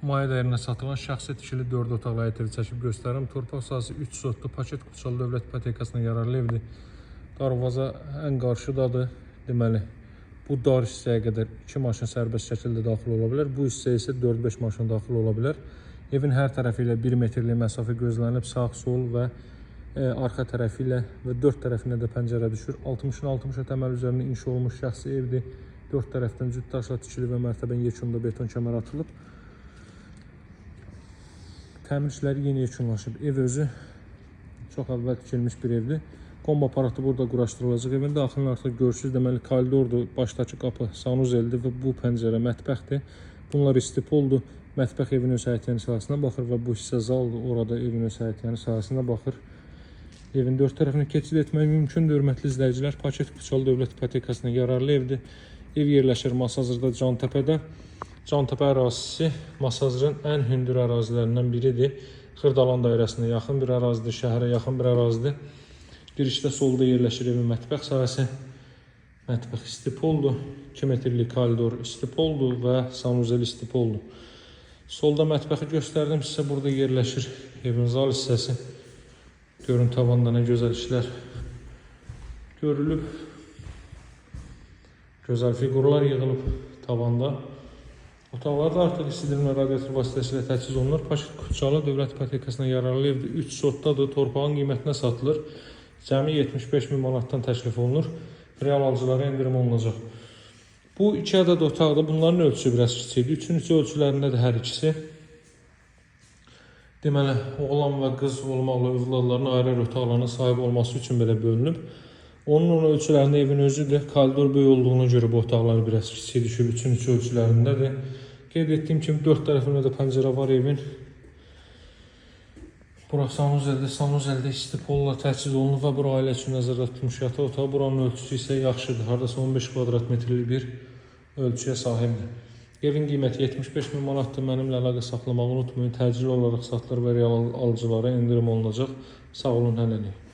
Maya dəyərinə satılan şəxsi tikili 4 otaqlı həyət evi çəkib göstərirəm. Torpaq sahəsi 3 sotlu paket Kuçalı Dövlət İpotekasına yararlı evdir. Darvaza ən qarşıdadır. Deməli, bu dar hissəyə qədər 2 maşın sərbəst şəkildə daxil ola bilər. Bu hissəyə isə 4-5 maşın daxil ola bilər. Evin hər tərəfi ilə 1 metrlik məsafə gözlənilib. Sağ, sol və arxa tərəfi ilə və 4 tərəfinə də pəncərə düşür. 60-60 təməl üzərində inşa olunmuş şəxsi evdir. 4 tərəfdən cüt daşla tikili və mərtəbən yekunda beton kəmər atılıb. Təmir işləri yeni yekunlaşıb. Ev özü çox əvvəl tikilmiş bir evdir. Kombi aparatı burada quraşdırılacaq. Evin daxilini artıq görürsünüz. Deməli, koridordur, başdakı qapı sanuzeldir və bu pəncərə mətbəxdir. Bunlar istipoldur. Mətbəx evin öz həyətyanı sahəsinə baxır və bu hissə zaldır. Orada evin öz həyətyanı sahəsinə baxır. Evin 4 tərəfinə keçid etmək mümkündür. Hörmətli izləyicilər, paket Kuçalı Dövlət İpotekasına yararlı evdir. Ev yerləşir Masazırda, Cantəpədə. Cantəpə ərazisi Masazırın ən hündür ərazilərindən biridir. Xırdalan dairəsinə yaxın bir ərazidir, şəhərə yaxın bir ərazidir. Girişdə solda yerləşir evin mətbəx sahəsi. Mətbəx istipoldur. 2 metrlik koridor istipoldur və sanuzel istipoldur. Solda mətbəxi göstərdim sizə, burada yerləşir evin zal hissəsi. Görün tavanda nə gözəl işlər görülüb. Gözəl figurlar yığılıb tavanda. Otaqlarda artıq istidirmə radiator vasitəsilə təchiz olunur. Paket Kuçalı Dövlət İpotekasına yararlı evdir. 3 sotdadır. Torpağın qiymətinə satılır. Cəmi 75.000 manatdan təklif olunur. Real alıcılara endirim olunacaq. Bu 2 ədəd otaqda. Bunların ölçüsü biraz kiçikdir. 3-cü ölçülərində də hər ikisi. Deməli, oğlan və qız olmaqla övladların ayrı otaqlarına sahib olması üçün belə bölünüb. Onun ölçülərində evin özüdür. Koridor böyük olduğuna görə bu otaqlar biraz kiçik düşüb. 3-cü ölçülərindədir. Qeyd etdiyim kimi 4 tərəfində də pəncərə var evin. Bura sanuzeldə istipolla təchiz olunub və bura ailə üçün nəzərdə tutulmuş yataq otağı. Buranın ölçüsü isə yaxşıdır. Hardasa 15 kvadrat metrlik bir ölçüyə sahibdir. Evin qiyməti 75.000 manatdır. Mənimlə əlaqə saxlamağı unutmayın. Təcili olaraq satılır və real alıcılara endirim olunacaq. Sağ olun, hələlik.